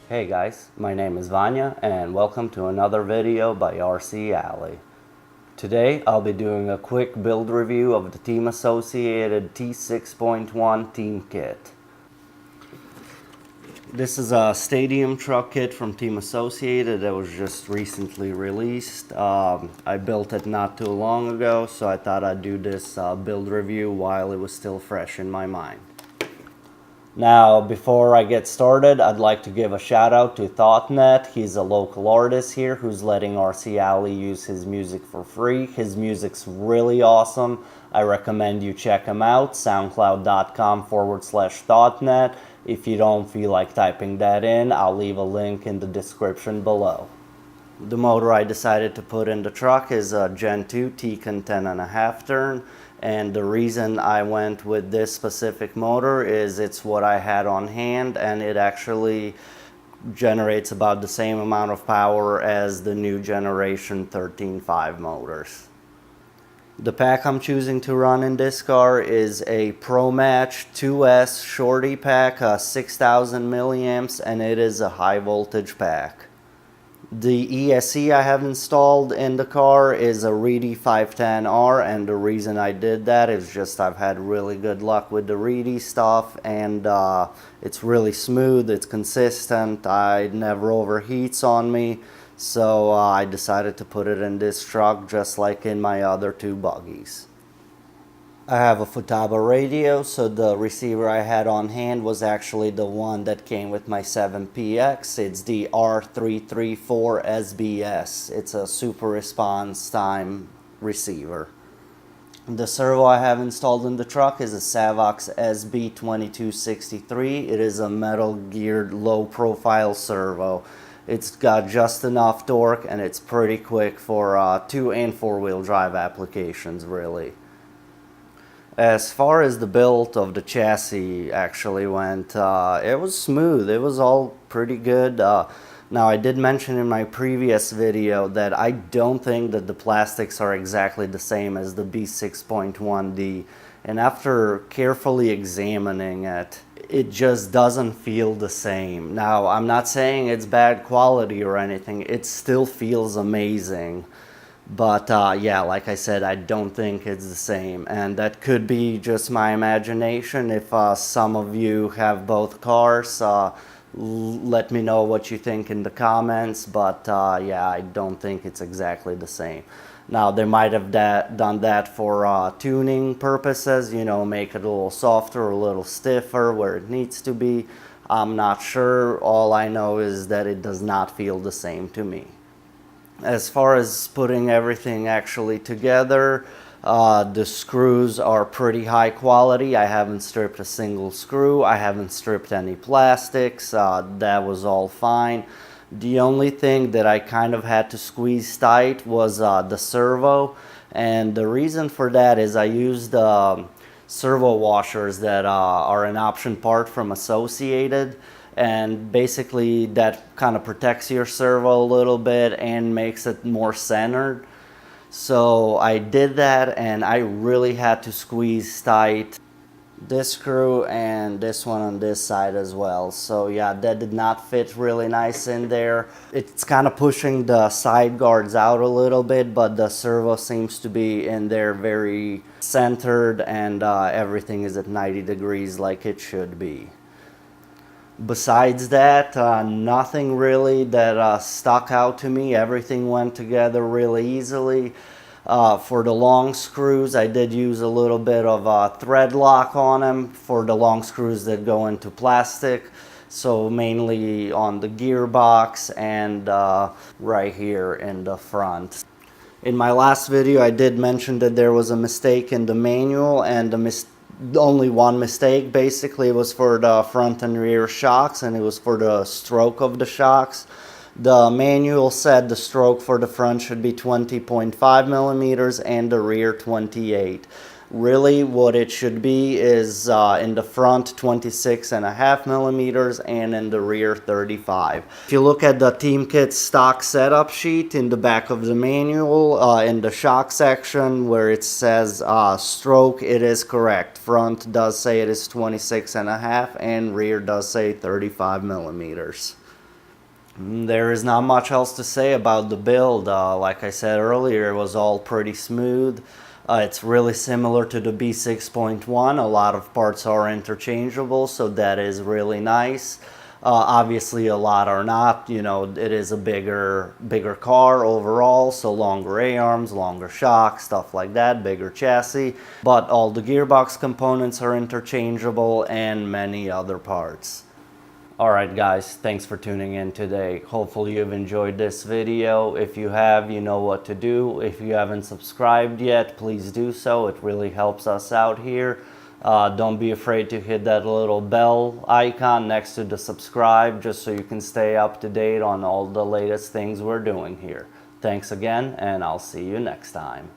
Hey guys, my name is Vanya and welcome to another video by RC Alley. Today I'll be doing a quick build review of the Team Associated T6.1 team kit. This is a stadium truck kit from Team Associated that was just recently released. I built it not too long ago, so I thought I'd do this build review while it was still fresh in my mind. Now, before I get started, I'd like to give a shout out to ThoughtNet. He's a local artist here who's letting RC Alley use his music for free. His music's really awesome. I recommend you check him out, soundcloud.com/ThoughtNet. If you don't feel like typing that in, I'll leave a link in the description below. The motor I decided to put in the truck is a Gen 2 T-Con 10.5 turn. And the reason I went with this specific motor is it's what I had on hand, and it actually generates about the same amount of power as the new generation 13.5 motors. The pack I'm choosing to run in this car is a ProMatch 2S Shorty pack, 6000 milliamps, and it is a high voltage pack. The ESC I have installed in the car is a Reedy 510R, and the reason I did that is just I've had really good luck with the Reedy stuff, and it's really smooth, it's consistent, it never overheats on me, so I decided to put it in this truck just like in my other two buggies. I have a Futaba radio, so the receiver I had on hand was actually the one that came with my 7PX. It's the R334 SBS. It's a super response time receiver. The servo I have installed in the truck is a Savox SB2263. It is a metal geared low profile servo. It's got just enough torque and it's pretty quick for 2 and 4-wheel drive applications really. As far as the build of the chassis actually went, it was smooth. It was all pretty good. Now, I did mention in my previous video that I don't think that the plastics are exactly the same as the B6.1D. And after carefully examining it, it just doesn't feel the same. Now, I'm not saying it's bad quality or anything. It still feels amazing. But yeah, like I said, I don't think it's the same, and that could be just my imagination. If some of you have both cars, let me know what you think in the comments, but yeah, I don't think it's exactly the same. Now, they might have done that for tuning purposes, you know, make it a little softer, a little stiffer where it needs to be. I'm not sure. All I know is that it does not feel the same to me. As far as putting everything actually together, the screws are pretty high quality. I haven't stripped a single screw. I haven't stripped any plastics. That was all fine. The only thing that I kind of had to squeeze tight was the servo. And the reason for that is I used servo washers that are an option part from Associated. And basically that kind of protects your servo a little bit and makes it more centered. So I did that, and I really had to squeeze tight this screw and this one on this side as well. So yeah, that did not fit really nice in there. It's kind of pushing the side guards out a little bit, but the servo seems to be in there very centered, and everything is at 90 degrees like it should be. Besides that, nothing really that stuck out to me. Everything went together really easily. For the long screws, I did use a little bit of thread lock on them for the long screws that go into plastic. So mainly on the gearbox and right here in the front. In my last video, I did mention that there was a mistake in the manual, and only one mistake basically was for the front and rear shocks, and it was for the stroke of the shocks. The manual said the stroke for the front should be 20.5 millimeters and the rear 28. Really, what it should be is in the front 26.5 millimeters and in the rear 35. If you look at the Team Kit stock setup sheet in the back of the manual, in the shock section where it says stroke, it is correct. Front does say it is 26.5 and rear does say 35 millimeters. There is not much else to say about the build. Like I said earlier, it was all pretty smooth. It's really similar to the B6.1. A lot of parts are interchangeable, so that is really nice. Obviously, a lot are not. You know, it is a bigger car overall, so longer A-arms, longer shocks, stuff like that, bigger chassis. But all the gearbox components are interchangeable and many other parts. Alright guys, thanks for tuning in today. Hopefully you've enjoyed this video. If you have, you know what to do. If you haven't subscribed yet, please do so. It really helps us out here. Don't be afraid to hit that little bell icon next to the subscribe, just so you can stay up to date on all the latest things we're doing here. Thanks again, and I'll see you next time.